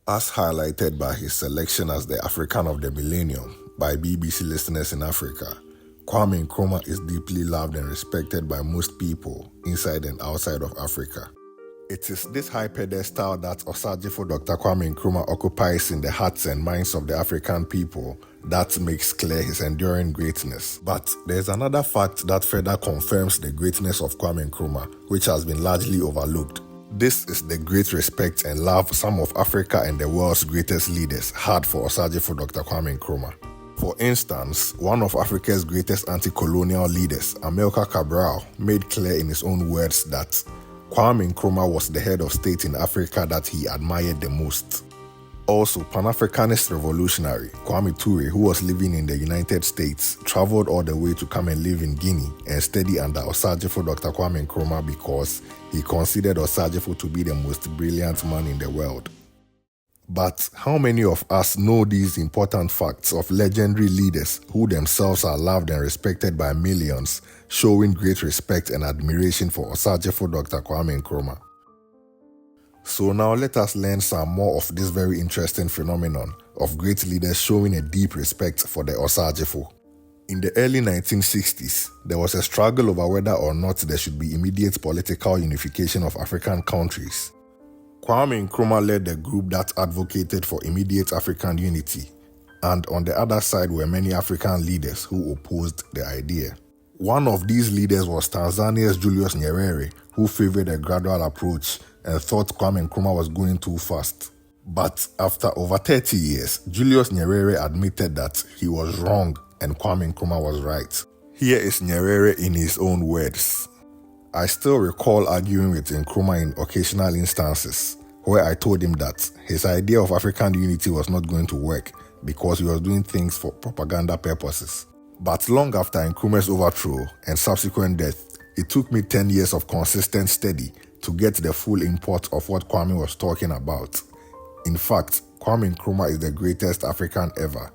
As highlighted by his selection as the African of the Millennium by BBC listeners in Africa, Kwame Nkrumah is deeply loved and respected by most people inside and outside of Africa. It is this high pedestal that Osagyefo Dr. Kwame Nkrumah occupies in the hearts and minds of the African people that makes clear his enduring greatness. But there's another fact that further confirms the greatness of Kwame Nkrumah, which has been largely overlooked. This is the great respect and love some of Africa and the world's greatest leaders had for Osagyefo Dr. Kwame Nkrumah. For instance, one of Africa's greatest anti-colonial leaders, Amilcar Cabral, made clear in his own words that Kwame Nkrumah was the head of state in Africa that he admired the most. Also, Pan-Africanist revolutionary Kwame Touré, who was living in the United States, traveled all the way to come and live in Guinea and study under Osagyefo Dr. Kwame Nkrumah because he considered Osagyefo to be the most brilliant man in the world. But how many of us know these important facts of legendary leaders who themselves are loved and respected by millions, showing great respect and admiration for Osagyefo Dr. Kwame Nkrumah? So now let us learn some more of this very interesting phenomenon of great leaders showing a deep respect for the Osagyefo. In the early 1960s, there was a struggle over whether or not there should be immediate political unification of African countries. Kwame Nkrumah led the group that advocated for immediate African unity, and on the other side were many African leaders who opposed the idea. One of these leaders was Tanzania's Julius Nyerere, who favored a gradual approach and thought Kwame Nkrumah was going too fast. But after over 30 years, Julius Nyerere admitted that he was wrong and Kwame Nkrumah was right. Here is Nyerere in his own words. I still recall arguing with Nkrumah in occasional instances where I told him that his idea of African unity was not going to work because he was doing things for propaganda purposes. But long after Nkrumah's overthrow and subsequent death, it took me 10 years of consistent study to get the full import of what Kwame was talking about. In fact, Kwame Nkrumah is the greatest African ever.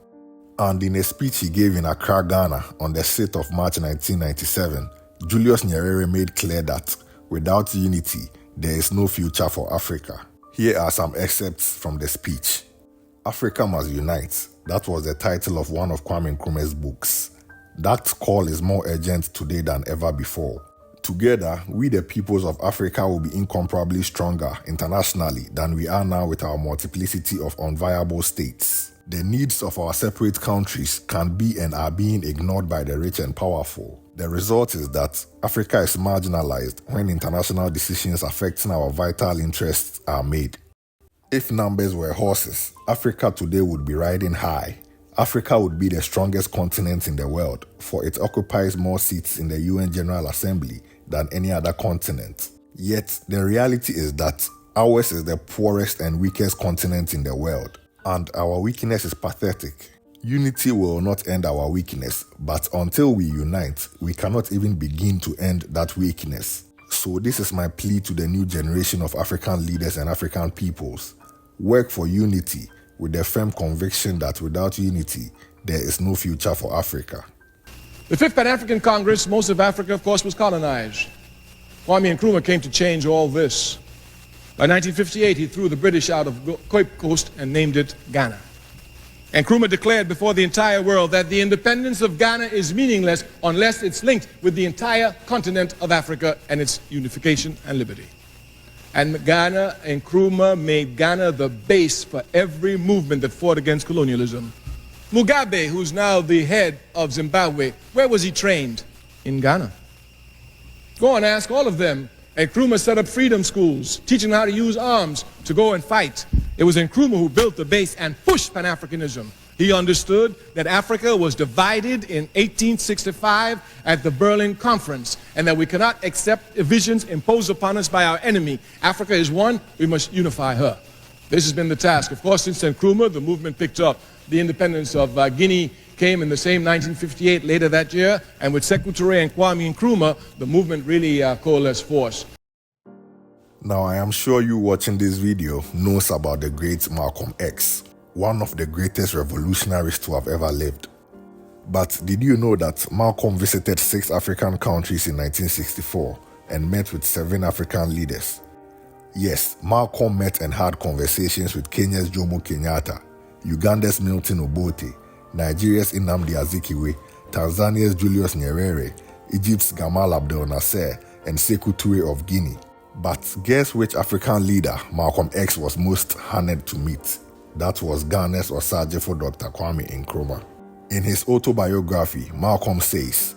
And in a speech he gave in Accra, Ghana on the 6th of March 1997, Julius Nyerere made clear that without unity, there is no future for Africa. Here are some excerpts from the speech. Africa must unite. That was the title of one of Kwame Nkrumah's books. That call is more urgent today than ever before. Together, we the peoples of Africa will be incomparably stronger internationally than we are now with our multiplicity of unviable states. The needs of our separate countries can be and are being ignored by the rich and powerful. The result is that Africa is marginalized when international decisions affecting our vital interests are made. If numbers were horses, Africa today would be riding high. Africa would be the strongest continent in the world, for it occupies more seats in the UN General Assembly than any other continent. Yet, the reality is that ours is the poorest and weakest continent in the world, and our weakness is pathetic. Unity will not end our weakness, but until we unite, we cannot even begin to end that weakness. So this is my plea to the new generation of African leaders and African peoples. Work for unity with the firm conviction that without unity, there is no future for Africa. The Fifth Pan-African Congress, most of Africa, of course, was colonized. Kwame Nkrumah came to change all this. By 1958, he threw the British out of Cape Coast and named it Ghana. Nkrumah declared before the entire world that the independence of Ghana is meaningless unless it's linked with the entire continent of Africa and its unification and liberty. And Nkrumah made Ghana the base for every movement that fought against colonialism. Mugabe, who's now the head of Zimbabwe, where was he trained? In Ghana. Go and ask all of them. Nkrumah set up freedom schools, teaching how to use arms to go and fight. It was Nkrumah who built the base and pushed Pan-Africanism. He understood that Africa was divided in 1865 at the Berlin Conference, and that we cannot accept divisions imposed upon us by our enemy. Africa is one, we must unify her. This has been the task. Of course, since Nkrumah, the movement picked up. The independence of Guinea came in the same 1958, later that year, and with Sékou Touré and Kwame Nkrumah, the movement really coalesced force. Now, I am sure you watching this video knows about the great Malcolm X, one of the greatest revolutionaries to have ever lived. But did you know that Malcolm visited 6 African countries in 1964 and met with 7 African leaders? Yes, Malcolm met and had conversations with Kenya's Jomo Kenyatta, Uganda's Milton Obote, Nigeria's Nnamdi Azikiwe, Tanzania's Julius Nyerere, Egypt's Gamal Abdel Nasser, and Sékou Touré of Guinea. But guess which African leader Malcolm X was most honored to meet? That was Ghana's Osagyefo Dr. Kwame Nkrumah. In his autobiography, Malcolm says,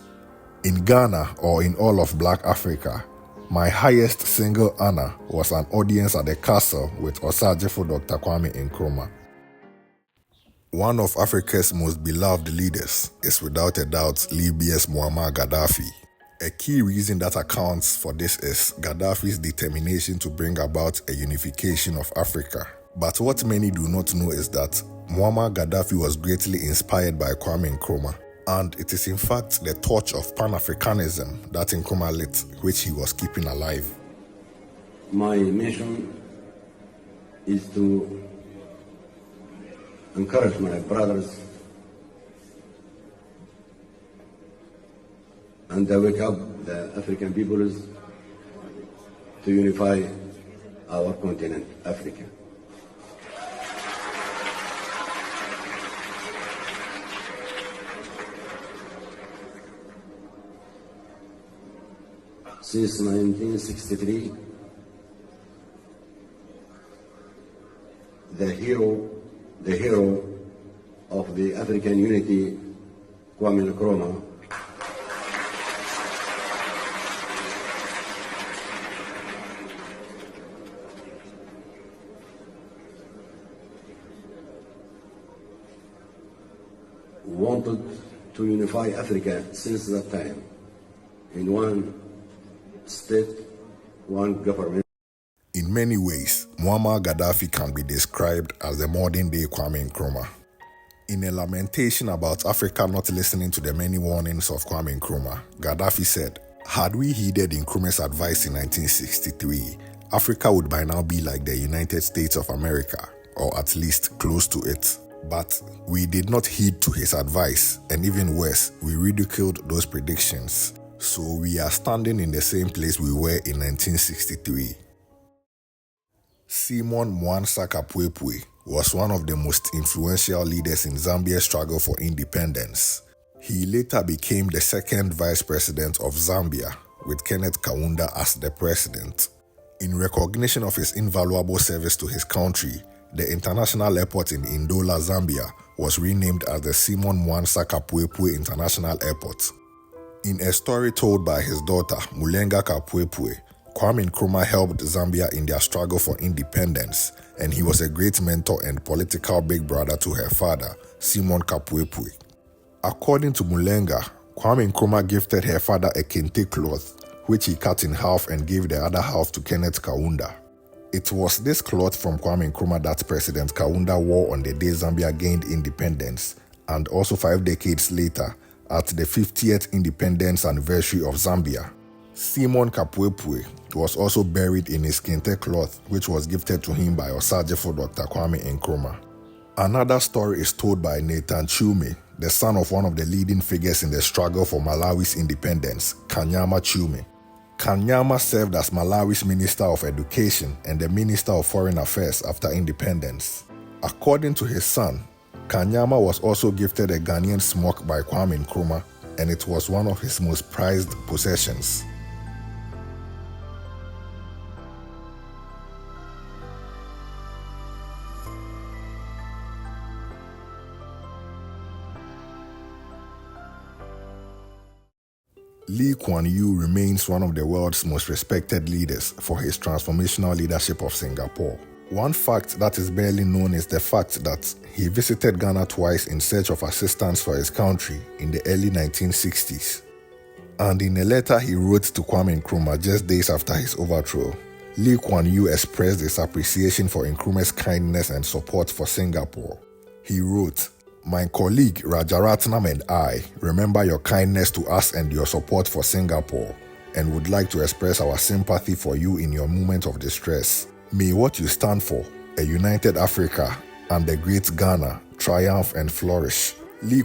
"In Ghana or in all of Black Africa, my highest single honor was an audience at the castle with Osagyefo Dr. Kwame Nkrumah." One of Africa's most beloved leaders is without a doubt Libya's Muammar Gaddafi. A key reason that accounts for this is Gaddafi's determination to bring about a unification of Africa. But what many do not know is that Muammar Gaddafi was greatly inspired by Kwame Nkrumah, and it is in fact the torch of Pan-Africanism that Nkrumah lit, which he was keeping alive. My mission is to encourage my brothers and wake up the African peoples to unify our continent, Africa. Since 1963, the hero of the African unity, Kwame Nkrumah, wanted to unify Africa since that time in one state, one government. In many ways, Muammar Gaddafi can be described as the modern-day Kwame Nkrumah. In a lamentation about Africa not listening to the many warnings of Kwame Nkrumah, Gaddafi said, "Had we heeded Nkrumah's advice in 1963, Africa would by now be like the United States of America, or at least close to it. But we did not heed to his advice, and even worse, we ridiculed those predictions. So we are standing in the same place we were in 1963. Simon Mwansa Kapwepwe was one of the most influential leaders in Zambia's struggle for independence. He later became the second vice president of Zambia, with Kenneth Kaunda as the president. In recognition of his invaluable service to his country, the international airport in Ndola, Zambia, was renamed as the Simon Mwansa Kapwepwe International Airport. In a story told by his daughter, Mulenga Kapwepwe, Kwame Nkrumah helped Zambia in their struggle for independence, and he was a great mentor and political big brother to her father, Simon Kapwepwe. According to Mulenga, Kwame Nkrumah gifted her father a kente cloth, which he cut in half and gave the other half to Kenneth Kaunda. It was this cloth from Kwame Nkrumah that President Kaunda wore on the day Zambia gained independence, and also 5 decades later, at the 50th independence anniversary of Zambia. Simon Kapwepwe was also buried in his kente cloth, which was gifted to him by Osagyefo Dr. Kwame Nkrumah. Another story is told by Nathan Chume, the son of one of the leading figures in the struggle for Malawi's independence, Kanyama Chume. Kanyama served as Malawi's Minister of Education and the Minister of Foreign Affairs after independence. According to his son, Kanyama was also gifted a Ghanaian smock by Kwame Nkrumah, and it was one of his most prized possessions. Kuan Yew remains one of the world's most respected leaders for his transformational leadership of Singapore. One fact that is barely known is the fact that he visited Ghana twice in search of assistance for his country in the early 1960s. And in a letter he wrote to Kwame Nkrumah just days after his overthrow, Kuan Yew expressed his appreciation for Nkrumah's kindness and support for Singapore. He wrote, "My colleague Rajaratnam and I remember your kindness to us and your support for Singapore, and would like to express our sympathy for you in your moment of distress. May what you stand for, a united Africa and the great Ghana, triumph and flourish."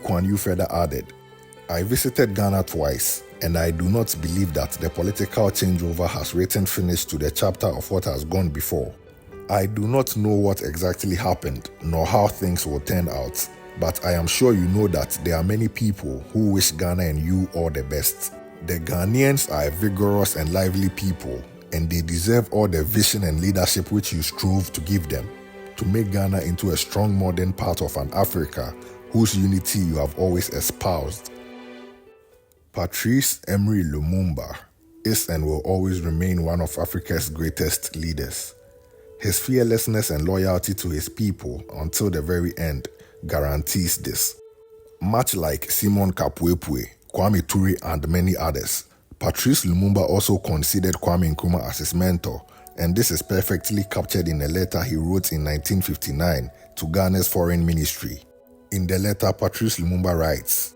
Kuan Yew further added, I visited Ghana twice, and I do not believe that the political changeover has written finish to the chapter of what has gone before. I do not know what exactly happened, nor how things will turn out, but I am sure you know that there are many people who wish Ghana and you all the best. The Ghanaians are a vigorous and lively people, and they deserve all the vision and leadership which you strove to give them, to make Ghana into a strong modern part of an Africa whose unity you have always espoused. Patrice Lumumba is and will always remain one of Africa's greatest leaders. His fearlessness and loyalty to his people until the very end guarantees this. Much like Simon Kapuepwe, Kwame Touré, and many others, Patrice Lumumba also considered Kwame Nkrumah as his mentor, and this is perfectly captured in a letter he wrote in 1959 to Ghana's foreign ministry. In the letter, Patrice Lumumba writes,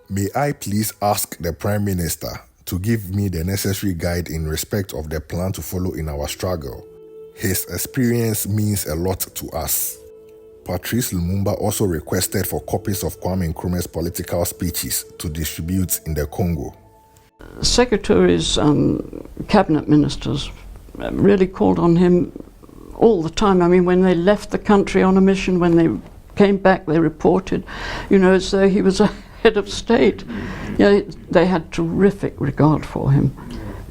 "May I please ask the Prime Minister to give me the necessary guide in respect of the plan to follow in our struggle. His experience means a lot to us." Patrice Lumumba also requested for copies of Kwame Nkrumah's political speeches to distribute in the Congo. Secretaries and cabinet ministers really called on him all the time. I mean, when they left the country on a mission, when they came back, they reported, as though he was a head of state. They had terrific regard for him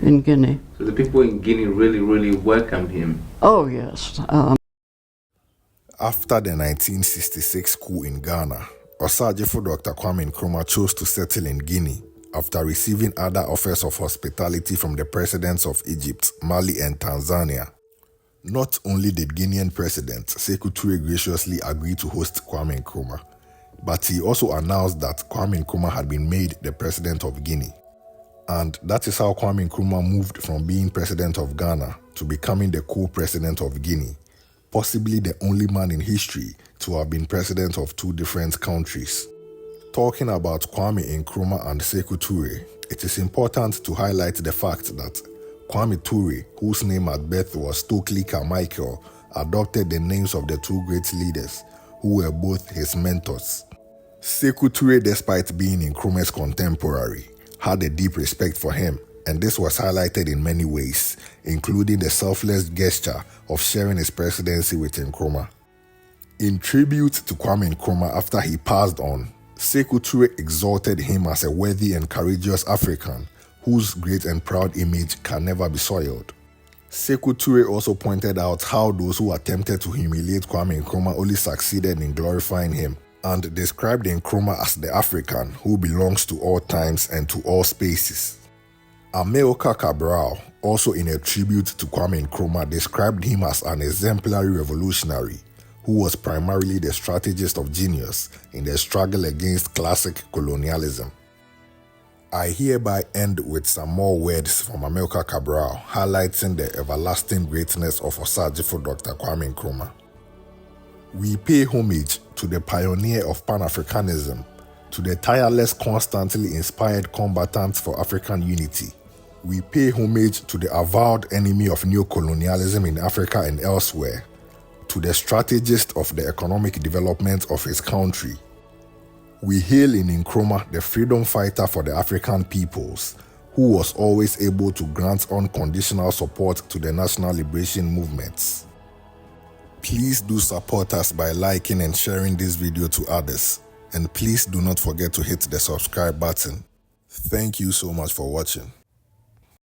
in Guinea. So the people in Guinea really welcomed him? Oh, yes. After the 1966 coup in Ghana, Osagyefo Dr. Kwame Nkrumah chose to settle in Guinea after receiving other offers of hospitality from the presidents of Egypt, Mali, and Tanzania. Not only did Guinean President Sékou Touré graciously agree to host Kwame Nkrumah, but he also announced that Kwame Nkrumah had been made the president of Guinea. And that is how Kwame Nkrumah moved from being president of Ghana to becoming the co-president of Guinea, possibly the only man in history to have been president of two different countries. Talking about Kwame Nkrumah and Sékou Touré, it is important to highlight the fact that Kwame Touré, whose name at birth was Stokely Carmichael, adopted the names of the two great leaders, who were both his mentors. Sékou Touré, despite being Nkrumah's contemporary, had a deep respect for him, and this was highlighted in many ways, including the selfless gesture of sharing his presidency with Nkrumah. In tribute to Kwame Nkrumah after he passed on, Sékou Touré exalted him as a worthy and courageous African whose great and proud image can never be soiled. Sékou Touré also pointed out how those who attempted to humiliate Kwame Nkrumah only succeeded in glorifying him, and described Nkrumah as the African who belongs to all times and to all spaces. Amilcar Cabral, also in a tribute to Kwame Nkrumah, described him as an exemplary revolutionary who was primarily the strategist of genius in the struggle against classic colonialism. I hereby end with some more words from Amilcar Cabral, highlighting the everlasting greatness of Osagyefo Dr. Kwame Nkrumah. "We pay homage to the pioneer of Pan-Africanism, to the tireless, constantly inspired combatant for African unity. We pay homage to the avowed enemy of neocolonialism in Africa and elsewhere, to the strategist of the economic development of his country. We hail in Nkrumah the freedom fighter for the African peoples, who was always able to grant unconditional support to the national liberation movements." Please do support us by liking and sharing this video to others, and please do not forget to hit the subscribe button. Thank you so much for watching.